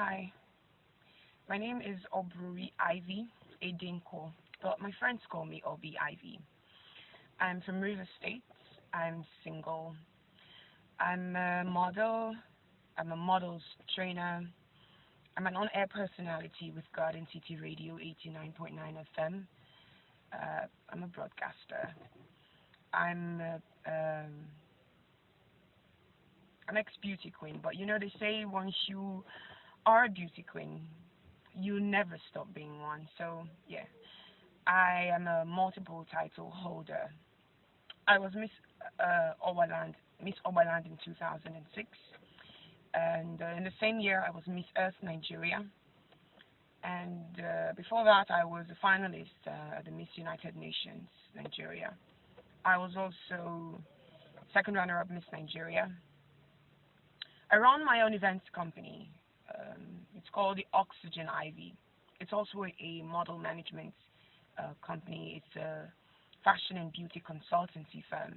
Hi, my name is Obrori Ivy Edenkwo, but my friends call me Obi Ivy. I'm from River State. I'm single. I'm a model. I'm a models trainer. I'm an on-air personality with Garden City Radio 89.9 FM. I'm a broadcaster. I'm an ex-beauty queen, but they say once you are a beauty queen, you never stop being one. So yeah, I am a multiple title holder. I was Miss Oberland in 2006, and in the same year I was Miss Earth Nigeria. And before that, I was a finalist at the Miss United Nations Nigeria. I was also second runner-up Miss Nigeria. I run my own events company. It's called the OxygenIvy. It's also a model management company. It's a fashion and beauty consultancy firm.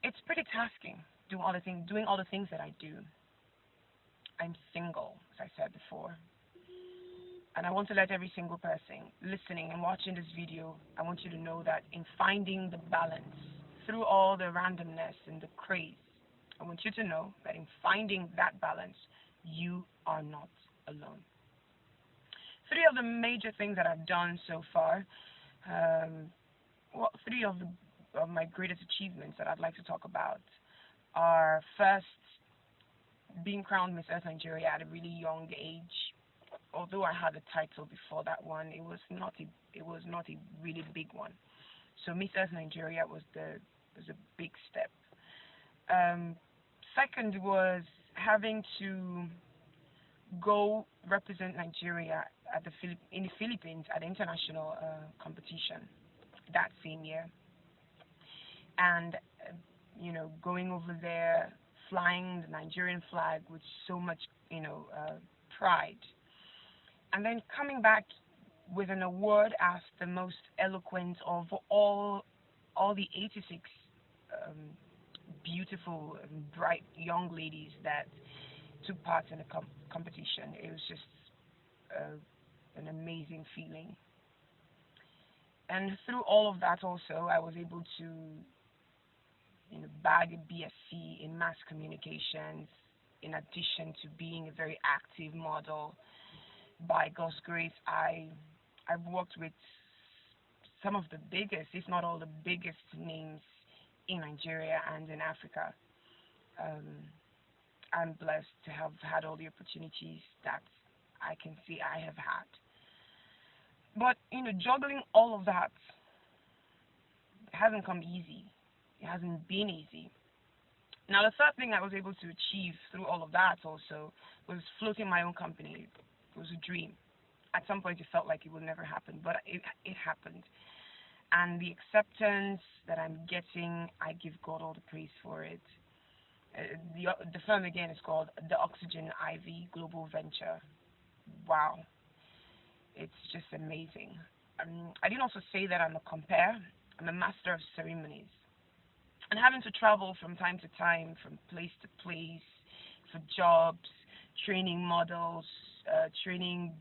It's pretty tasking doing all the things that I do. I'm single, as I said before, and I want to let every single person listening and watching this video, I want you to know that in finding the balance through all the randomness and the craze, I want you to know that in finding that balance, you are not alone. Three of the major things that I've done so far, three of my greatest achievements that I'd like to talk about are: first, being crowned Miss Earth Nigeria at a really young age. Although I had a title before that one, it was not a really big one. So Miss Earth Nigeria was a big step. Second was having to go represent Nigeria in the Philippines at the international competition that same year, and going over there, flying the Nigerian flag with so much pride, and then coming back with an award as the most eloquent of all the 86 beautiful and bright young ladies that took part in the competition. It was just an amazing feeling. And through all of that also, I was able to bag a BSc in mass communications, in addition to being a very active model. By God's grace, I've worked with some of the biggest, if not all the biggest names in Nigeria and in Africa. I'm blessed to have had all the opportunities that I can see I have had. But, juggling all of that hasn't come easy. It hasn't been easy. Now, the third thing I was able to achieve through all of that also was floating my own company. It was a dream. At some point, it felt like it would never happen, but it happened. And the acceptance that I'm getting, I give God all the praise for it. The firm, again, is called the OxygenIvy Global Venture. Wow. It's just amazing. I didn't also say that I'm a compere. I'm a master of ceremonies. And having to travel from time to time, from place to place, for jobs, training models, training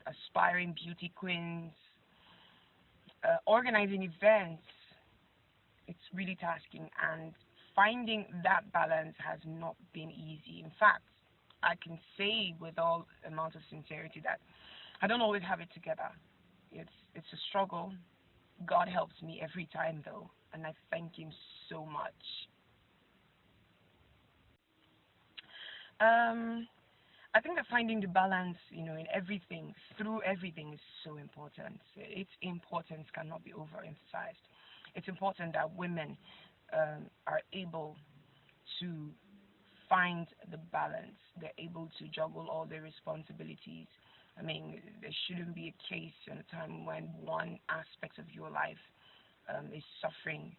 aspiring beauty queens, organizing events, it's really tasking. And finding that balance has not been easy. In fact, I can say with all amount of sincerity that I don't always have it together. It's a struggle. God helps me every time, though, and I thank Him so much. I think that finding the balance, in everything, through everything, is so important. Its importance cannot be overemphasized. It's important that women are able to find the balance. They're able to juggle all their responsibilities. I mean, there shouldn't be a case in a time when one aspect of your life is suffering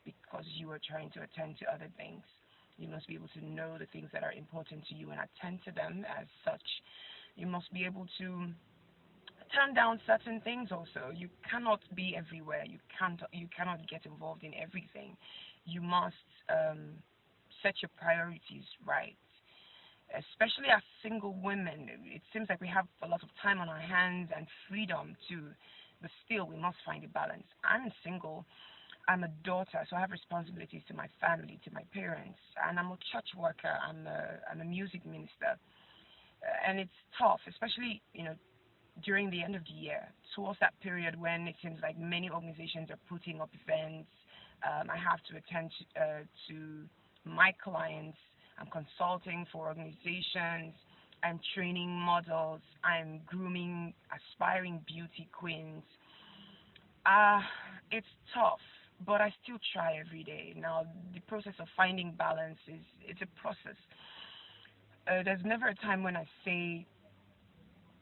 because you are trying to attend to other things. You must be able to know the things that are important to you and attend to them as such. You must be able to turn down certain things also. You cannot be everywhere. You cannot get involved in everything. You must set your priorities right. especially as single women. It seems like we have a lot of time on our hands and freedom to, but still we must find a balance. I'm single. I'm a daughter, so I have responsibilities to my family, to my parents, and I'm a church worker. I'm a music minister, and it's tough, especially during the end of the year, towards that period when it seems like many organizations are putting up events. I have to attend to my clients. I'm consulting for organizations. I'm training models. I'm grooming aspiring beauty queens. Uh, it's tough, but I still try every day. Now, the process of finding balance it's a process. There's never a time when I say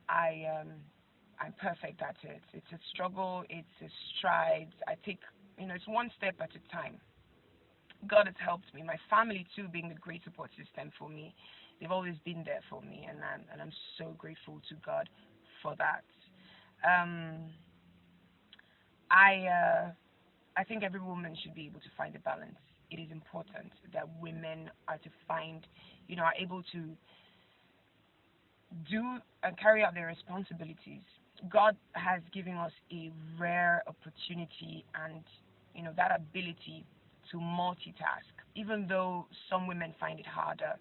I I'm perfect at it. It's a struggle. It's a stride. I take it's one step at a time. God has helped me. My family too, being a great support system for me. They've always been there for me, and I'm so grateful to God for that. Um, I think every woman should be able to find a balance. It is important that women are to find, are able to do and carry out their responsibilities. God has given us a rare opportunity and that ability to multitask, even though some women find it harder.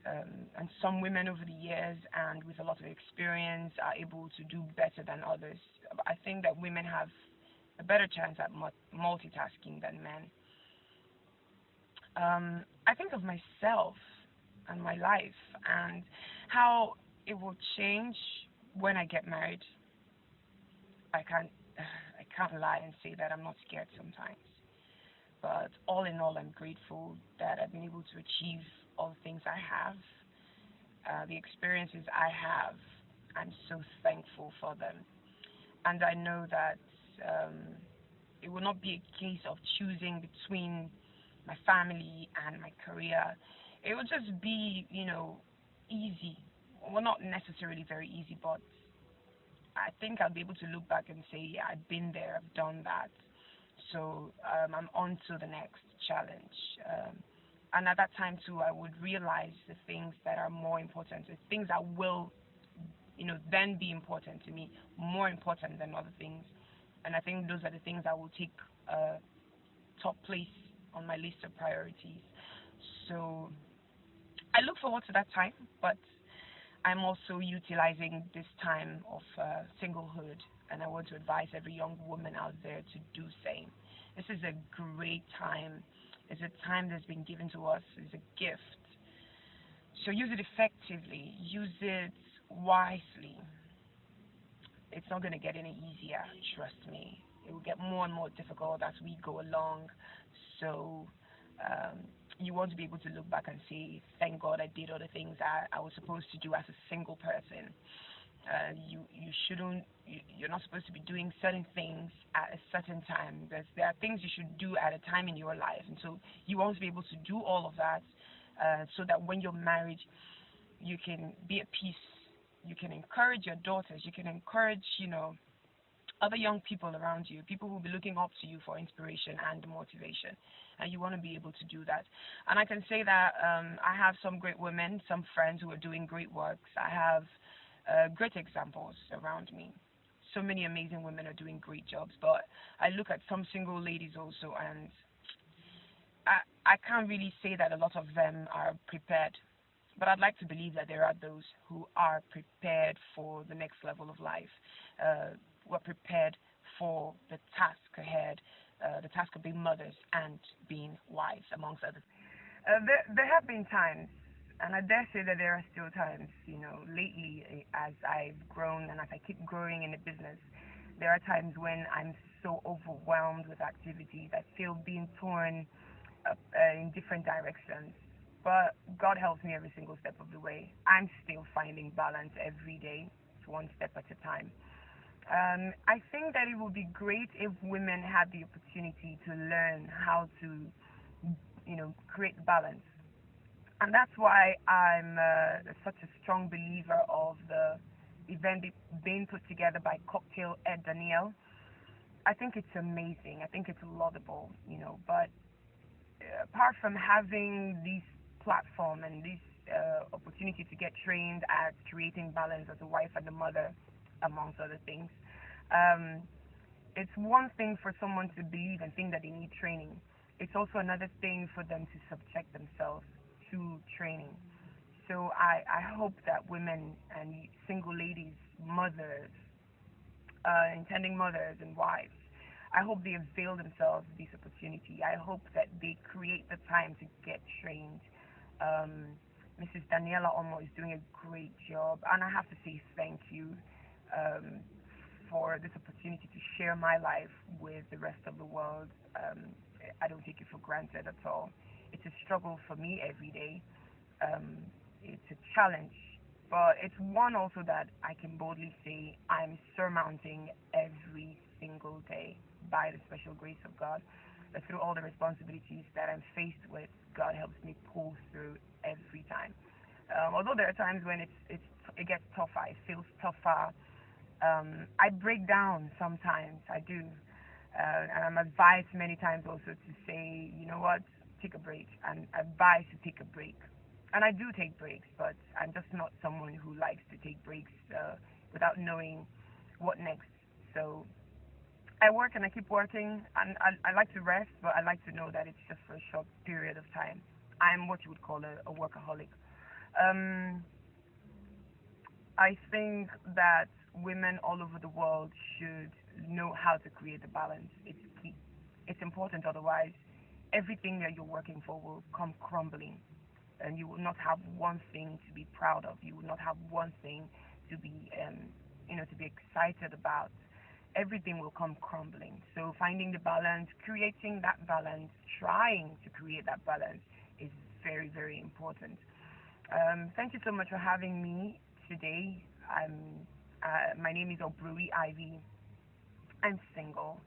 And some women over the years and with a lot of experience are able to do better than others. I think that women have a better chance at multitasking than men. I think of myself and my life and how it will change when I get married. I can't I can't lie and say that I'm not scared sometimes. But all in all, I'm grateful that I've been able to achieve all the things I have, the experiences I have. I'm so thankful for them, and I know that um, it will not be a case of choosing between my family and my career. It will just be, easy. Well, not necessarily very easy, but I think I'll be able to look back and say, yeah, I've been there, I've done that. So I'm on to the next challenge. And at that time too, I would realize the things that are more important, the things that will, then be important to me, more important than other things. And I think those are the things that will take top place on my list of priorities. So I look forward to that time, but I'm also utilizing this time of singlehood, and I want to advise every young woman out there to do same. This is a great time. It's a time that's been given to us. It's a gift. So use it effectively. Use it wisely. It's not going to get any easier, trust me. It will get more and more difficult as we go along. So um, you want to be able to look back and say, thank God I did all the things I was supposed to do as a single person. You shouldn't, you're not supposed to be doing certain things at a certain time, because there are things you should do at a time in your life. And so you want to be able to do all of that so that when you're married, you can be at peace. You can encourage your daughters. You can encourage, other young people around you, people who will be looking up to you for inspiration and motivation. And you want to be able to do that. And I can say that I have some great women, some friends who are doing great works. I have great examples around me. So many amazing women are doing great jobs. But I look at some single ladies also, and I can't really say that a lot of them are prepared. But I'd like to believe that there are those who are prepared for the next level of life, who are prepared for the task ahead, the task of being mothers and being wives, amongst others. There have been times, and I dare say that there are still times, lately as I've grown and as I keep growing in the business, there are times when I'm so overwhelmed with activities. I feel being torn up, in different directions. But God helps me every single step of the way. I'm still finding balance every day, one step at a time. I think that it would be great if women had the opportunity to learn how to, create balance. And that's why I'm such a strong believer of the event being put together by COCKTAIL et Danielle's. I think it's amazing. I think it's laudable, but apart from having this platform and this opportunity to get trained at creating balance as a wife and a mother, amongst other things. Um, it's one thing for someone to believe and think that they need training. It's also another thing for them to subject themselves to training. So I hope that women and single ladies, mothers, intending mothers and wives, I hope they avail themselves of this opportunity. I hope that they create the time to get trained. Mrs. Daniela Omo is doing a great job, and I have to say thank you um, for this opportunity to share my life with the rest of the world. I don't take it for granted at all. It's a struggle for me every day. Um, it's a challenge, but it's one also that I can boldly say I'm surmounting every single day by the special grace of God. That through all the responsibilities that I'm faced with, God helps me pull through every time. Although there are times when it gets tougher, it feels tougher. I break down sometimes. I do, and I'm advised many times also to say, you know what, take a break. I'm advised to take a break, and I do take breaks, but I'm just not someone who likes to take breaks without knowing what next. So I work and I keep working, and I like to rest, but I like to know that it's just for a short period of time. I'm what you would call a workaholic. Um, I think that women all over the world should know how to create the balance. It's key. It's important, otherwise, everything that you're working for will come crumbling, and you will not have one thing to be proud of. You will not have one thing to be, to be excited about. Everything will come crumbling. So finding the balance, creating that balance, trying to create that balance is very, very important. Thank you so much for having me today. My name is Obrori Ivy. I'm single.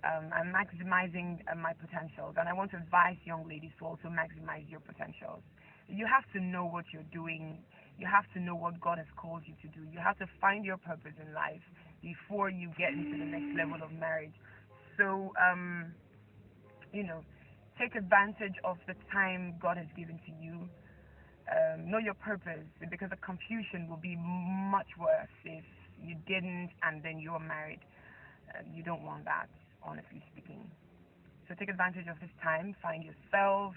I'm maximizing my potentials, and I want to advise young ladies to also maximize your potentials. You have to know what you're doing. You have to know what God has called you to do. You have to find your purpose in life before you get into the next level of marriage. So, you know, take advantage of the time God has given to you. Know your purpose, because the confusion will be much worse if you didn't and then you're married. You don't want that, honestly speaking. So take advantage of this time, find yourself,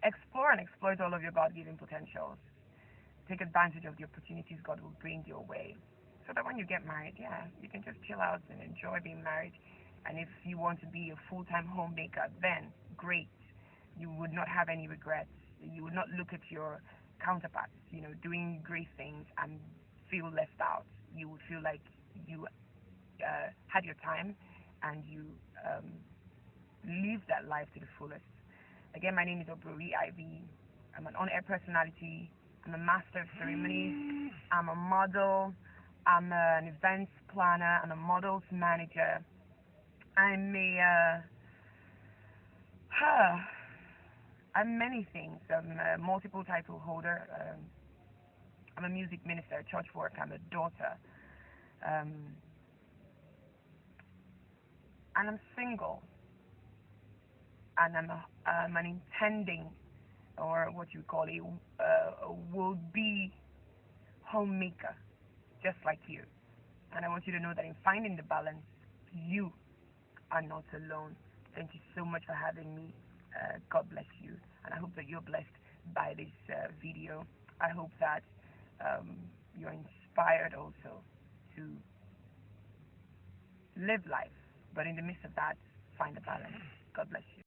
explore and exploit all of your God-given potentials. Take advantage of the opportunities God will bring your way, so that when you get married, yeah, you can just chill out and enjoy being married. And if you want to be a full-time homemaker, then great. You would not have any regrets. You would not look at your counterparts, doing great things and feel left out. You would feel like you had your time, and you live that life to the fullest. Again, my name is Obrori Ivy. I'm an on-air personality. I'm a master of ceremonies. I'm a model. I'm an events planner. I'm a models manager. I'm I'm many things. I'm a multiple title holder. I'm a music minister, church work. I'm a daughter. Um, and I'm single. And I'm an intending, or what you call a will-be homemaker, just like you. And I want you to know that in finding the balance, you are not alone. Thank you so much for having me. God bless you. And I hope that you're blessed by this video. I hope that you're inspired also to live life. But in the midst of that, find a balance. God bless you.